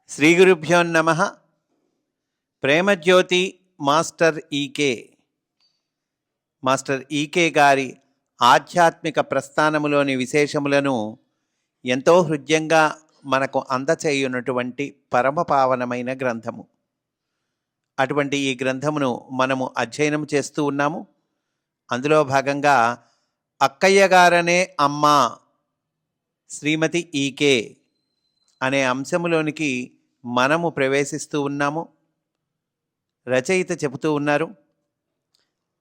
శ్రీ గురుభ్యో నమః. ప్రేమజ్యోతి మాస్టర్ ఈకే గారి ఆధ్యాత్మిక ప్రస్థానములోని విశేషములను ఎంతో హృద్యంగా మనకు అందచేయున్నటువంటి పరమపావనమైన గ్రంథము. అటువంటి ఈ గ్రంథమును మనము అధ్యయనం చేస్తూ ఉన్నాము. అందులో భాగంగా అక్కయ్య గారనే అమ్మ శ్రీమతి ఈకే అనే అంశములోనికి మనము ప్రవేశిస్తూ ఉన్నాము. రచయిత చెబుతూ ఉన్నారు,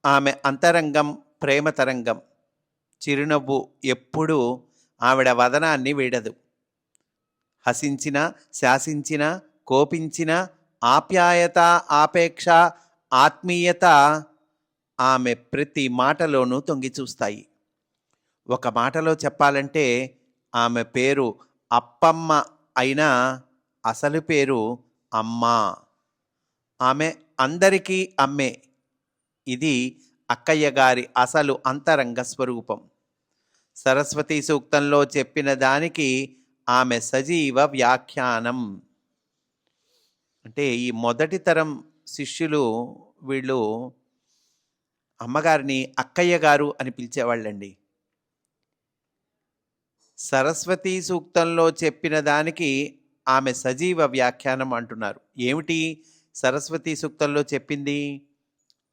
ఆమె అంతరంగం ప్రేమ తరంగం. చిరునవ్వు ఎప్పుడూ ఆవిడ వదనాన్ని వీడదు. హసించిన, శాసించిన, కోపించిన, ఆప్యాయత, ఆపేక్ష, ఆత్మీయత ఆమె ప్రతి మాటలోనూ తొంగి చూస్తాయి. ఒక మాటలో చెప్పాలంటే ఆమె పేరు అప్పమ్మ అయినా అసలు పేరు అమ్మ. ఆమె అందరికీ అమ్మే. ఇది అక్కయ్య గారి అసలు అంతరంగ స్వరూపం. సరస్వతీ సూక్తంలో చెప్పిన దానికి ఆమె సజీవ వ్యాఖ్యానం. అంటే ఈ మొదటి తరం శిష్యులు వీళ్ళు అమ్మగారిని అక్కయ్య గారు అని పిలిచేవాళ్ళండి. సరస్వతీ సూక్తంలో చెప్పిన దానికి ఆమె సజీవ వ్యాఖ్యానం అంటున్నారు. ఏమిటి సరస్వతీ సూక్తంలో చెప్పింది?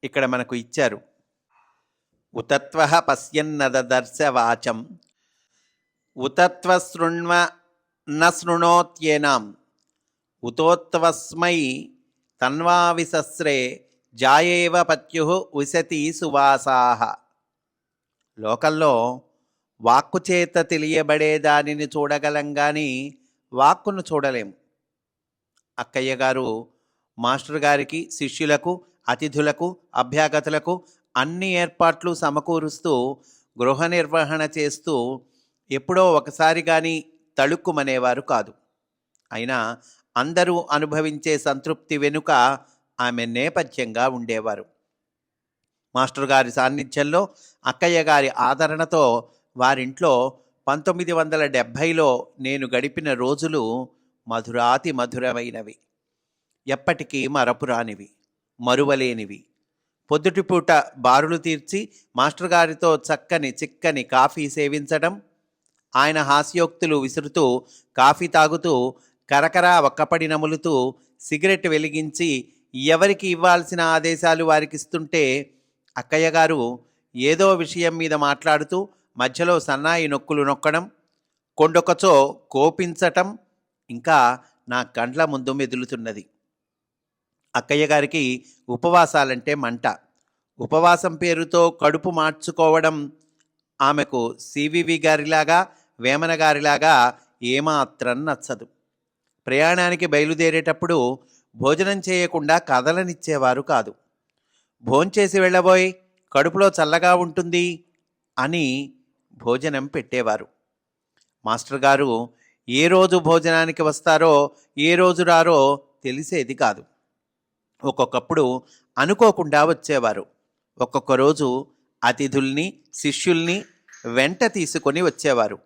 ఇక్కడ మనకు ఇచ్చారు. ఉతత్వ పశ్యన్నదర్శ వాచం ఉతత్వ శృణ్వ న శృణోత్యేనాం ఉతోత్వస్మై తన్వావిసస్రే జాయేవ పత్యు ఉశతి సువాసాః. లోకంలో వాక్కు చేత తెలియబడే దానిని చూడగలం కానీ వాక్కును చూడలేము. అక్కయ్య గారు మాస్టర్ గారికి, శిష్యులకు, అతిథులకు, అభ్యాగతులకు అన్ని ఏర్పాట్లు సమకూరుస్తూ గృహ నిర్వహణ చేస్తూ ఎప్పుడో ఒకసారి కానీ తళుక్కుమనేవారు కాదు. అయినా అందరూ అనుభవించే సంతృప్తి వెనుక ఆమె నేపథ్యంగా ఉండేవారు. మాస్టర్ గారి సాన్నిధ్యంలో, అక్కయ్య గారి ఆదరణతో వారింట్లో 1970లో నేను గడిపిన రోజులు మధురాతి మధురమైనవి, ఎప్పటికీ మరపురానివి, మరువలేనివి. పొద్దుటిపూట బారులు తీర్చి మాస్టర్ గారితో చక్కని చిక్కని కాఫీ సేవించడం, ఆయన హాస్యోక్తులు విసురుతూ కాఫీ తాగుతూ కరకరా ఒక్కపడి నములుతూ సిగరెట్ వెలిగించి ఎవరికి ఇవ్వాల్సిన ఆదేశాలు వారికి ఇస్తుంటే అక్కయ్య గారు ఏదో విషయం మీద మాట్లాడుతూ మధ్యలో సన్నాయి నొక్కులు నొక్కడం, కొండొకచో కోపించటం ఇంకా నా కండ్ల ముందు మెదులుతున్నది. అక్కయ్య గారికి ఉపవాసాలంటే మంట. ఉపవాసం పేరుతో కడుపు మార్చుకోవడం ఆమెకు సివివి గారిలాగా, వేమన గారిలాగా ఏమాత్రం నచ్చదు. ప్రయాణానికి బయలుదేరేటప్పుడు భోజనం చేయకుండా కదలనిచ్చేవారు కాదు. భోంచేసి వెళ్ళబోయ్, కడుపులో చల్లగా ఉంటుంది అని భోజనం పెట్టేవారు. మాస్టర్ గారు ఏ రోజు భోజనానికి వస్తారో, ఏ రోజు రారో తెలిసేది కాదు. ఒక్కొక్కప్పుడు అనుకోకుండా వచ్చేవారు. ఒక్కొక్క రోజు అతిథుల్ని, శిష్యుల్ని వెంట తీసుకొని వచ్చేవారు.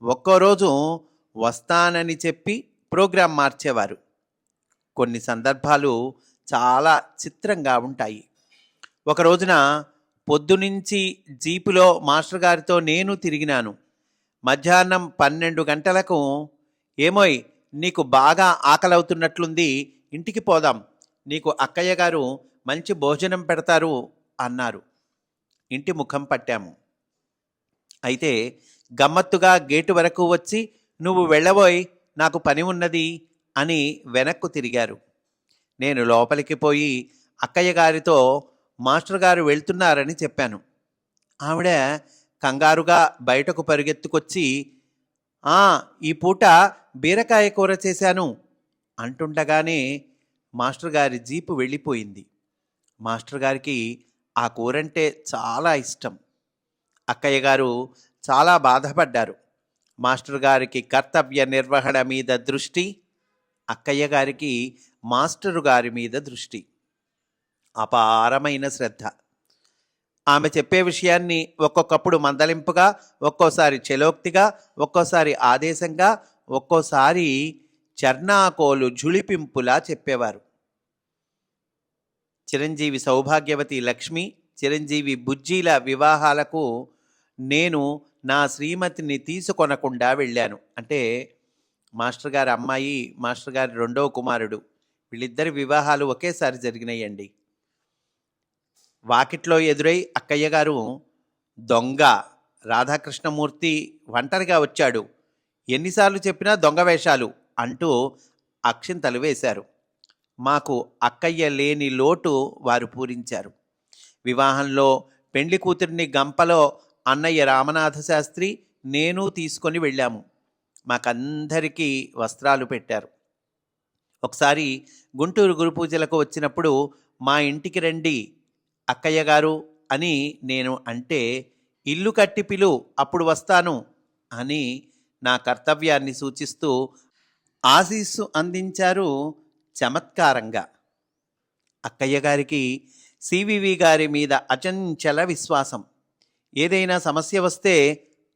ఒక్కో రోజు వస్తానని చెప్పి ప్రోగ్రాం మార్చేవారు. కొన్ని సందర్భాలు చాలా చిత్రంగా ఉంటాయి. ఒక రోజున పొద్దునుంచి జీపులో మాస్టర్ గారితో నేను తిరిగినాను. మధ్యాహ్నం 12 గంటలకు ఏమోయ్ నీకు బాగా ఆకలవుతున్నట్లుంది, ఇంటికి పోదాం, నీకు అక్కయ్య గారు మంచి భోజనం పెడతారు అన్నారు. ఇంటి ముఖం పట్టాము. అయితే గమ్మత్తుగా గేటు వరకు వచ్చి నువ్వు వెళ్ళబోయ్, నాకు పని ఉన్నది అని వెనక్కు తిరిగారు. నేను లోపలికి పోయి అక్కయ్య గారితో మాస్టర్ గారు వెళ్తున్నారని చెప్పాను. ఆవిడ కంగారుగా బయటకు పరిగెత్తుకొచ్చి ఈ పూట బీరకాయ కూర చేశాను అంటుండగానే మాస్టర్ గారి జీపు వెళ్ళిపోయింది. మాస్టర్ గారికి ఆ కూరంటే చాలా ఇష్టం. అక్కయ్య గారు చాలా బాధపడ్డారు. మాస్టర్ గారికి కర్తవ్య నిర్వహణ మీద దృష్టి, అక్కయ్య గారికి మాస్టరు గారి మీద దృష్టి, అపారమైన శ్రద్ధ. ఆమె చెప్పే విషయాన్ని ఒక్కొక్కప్పుడు మందలింపుగా, ఒక్కోసారి చలోక్తిగా, ఒక్కోసారి ఆదేశంగా, ఒక్కోసారి చర్నాకోలు ఝుళిపింపులా చెప్పేవారు. చిరంజీవి సౌభాగ్యవతి లక్ష్మి, చిరంజీవి బుజ్జీల వివాహాలకు నేను నా శ్రీమతిని తీసుకొనకుండా వెళ్ళాను. అంటే మాస్టర్ గారి అమ్మాయి, మాస్టర్ గారి రెండవ కుమారుడు, వీళ్ళిద్దరి వివాహాలు ఒకేసారి జరిగినాయండి. వాకిట్లో ఎదురై అక్కయ్య గారు దొంగ రాధాకృష్ణమూర్తి ఒంటరిగా వచ్చాడు, ఎన్నిసార్లు చెప్పినా దొంగ వేషాలు అంటూ అక్షింతలు వేశారు. మాకు అక్కయ్య లేని లోటు వారు పూరించారు. వివాహంలో పెండ్లి కూతురిని గంపలో అన్నయ్య రామనాథ శాస్త్రి, నేను తీసుకొని వెళ్ళాము. మాకందరికీ వస్త్రాలు పెట్టారు. ఒకసారి గుంటూరు గురు పూజలకు వచ్చినప్పుడు మా ఇంటికి రండి అక్కయ్య గారు అని నేను అంటే, ఇల్లు కట్టి పిలు అప్పుడు వస్తాను అని నా కర్తవ్యాన్ని సూచిస్తూ ఆశీస్సు అందించారు చమత్కారంగా. అక్కయ్య గారికి సివివి గారి మీద అచంచల విశ్వాసం. ఏదైనా సమస్య వస్తే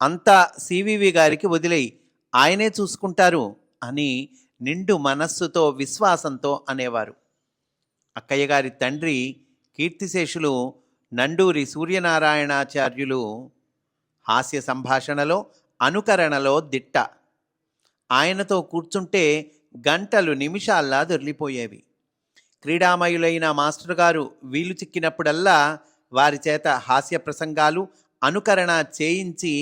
అంతా సివివి గారికి వదిలేయి, ఆయనే చూసుకుంటారు అని నిండు మనస్సుతో విశ్వాసంతో అనేవారు. అక్కయ్య గారి తండ్రి కీర్తిశేషులు నండూరి సూర్యనారాయణాచార్యులు హాస్య సంభాషణలో, అనుకరణలో దిట్ట. ఆయనతో కూర్చుంటే గంటలు నిమిషాల్లా దొర్లిపోయేవి. క్రీడామయులైన మాస్టర్ గారు వీలు చిక్కినప్పుడల్లా వారి చేత హాస్య ప్రసంగాలు, అనుకరణ చేయించి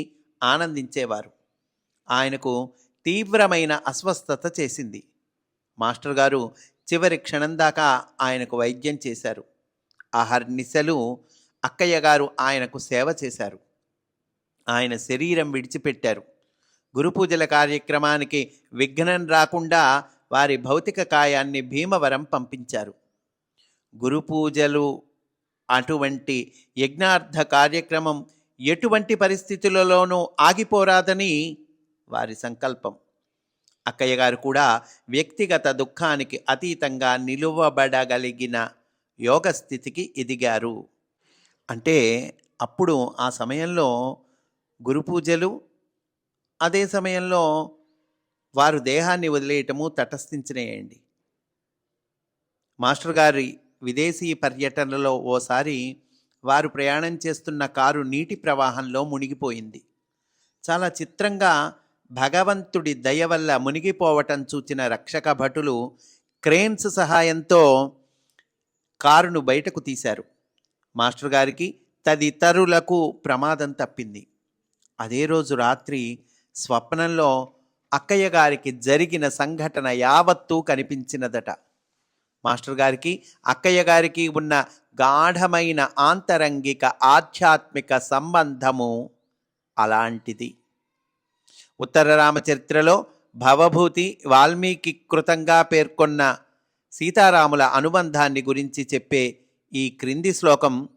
ఆనందించేవారు. ఆయనకు తీవ్రమైన అస్వస్థత చేసింది. మాస్టర్ గారు చివరి క్షణం దాకా ఆయనకు వైద్యం చేశారు. అహర్నిశలు అక్కయ్య గారు ఆయనకు సేవ చేశారు. ఆయన శరీరం విడిచిపెట్టారు. గురుపూజల కార్యక్రమానికి విఘ్నం రాకుండా వారి భౌతిక కాయాన్ని భీమవరం పంపించారు. గురుపూజలు అటువంటి యజ్ఞార్థ కార్యక్రమం ఎటువంటి పరిస్థితులలోనూ ఆగిపోరాదని వారి సంకల్పం. అక్కయ్య గారు కూడా వ్యక్తిగత దుఃఖానికి అతీతంగా నిలువబడగలిగిన యోగ స్థితికి ఎదిగారు. అంటే అప్పుడు ఆ సమయంలో గురుపూజలు, అదే సమయంలో వారు దేహాన్ని వదిలేయటము తటస్థించినాయండి. మాస్టర్ గారి విదేశీ పర్యటనలో ఓసారి వారు ప్రయాణం చేస్తున్న కారు నీటి ప్రవాహంలో మునిగిపోయింది. చాలా చిత్రంగా భగవంతుడి దయ వల్ల మునిగిపోవటం చూచిన రక్షక భటులు క్రేన్స్ సహాయంతో కారును బయటకు తీశారు. మాస్టర్ గారికి తదితరులకు ప్రమాదం తప్పింది. అదే రోజు రాత్రి స్వప్నంలో అక్కయ్య గారికి జరిగిన సంఘటన యావత్తూ కనిపించినదట. మాస్టర్ గారికి అక్కయ్య గారికి ఉన్న గాఢమైన ఆంతరంగిక ఆధ్యాత్మిక సంబంధము అలాంటిది. ఉత్తర రామచరిత్రలో భవభూతి వాల్మీకి కృతంగా పేర్కొన్న సీతారాముల అనుబంధాన్ని గురించి చెప్పే ఈ క్రింది శ్లోకం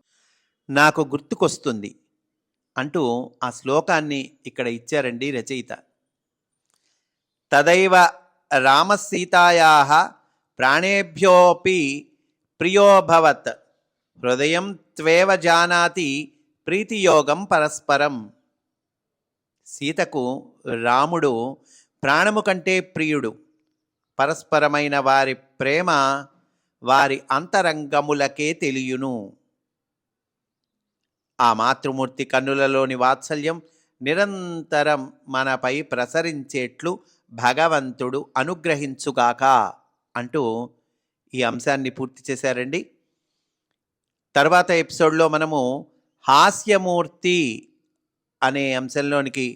నాకు గుర్తుకొస్తుంది అంటూ ఆ శ్లోకాన్ని ఇక్కడ ఇచ్చారండి రచయిత. తదైవ రామసీతాయాః ప్రాణేభ్యోపి ప్రియోభవత్ హృదయం త్వేవ జానాతి ప్రీతియోగం పరస్పరం. సీతకు రాముడు ప్రాణము కంటే ప్రియుడు. పరస్పరమైన వారి ప్రేమ వారి అంతరంగములకే తెలియును. ఆ మాతృమూర్తి కన్నులలోని వాత్సల్యం నిరంతరం మనపై ప్రసరించేట్లు భగవంతుడు అనుగ్రహించుగాక అంటూ ఈ అంశాన్ని పూర్తి చేశారండి. తర్వాత ఎపిసోడ్లో మనము హాస్యమూర్తి అనే అంశంలోనికి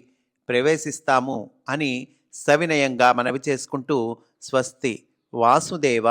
ప్రవేశిస్తాము అని సవినయంగా మనవి చేసుకుంటూ స్వస్తి. వాసుదేవ.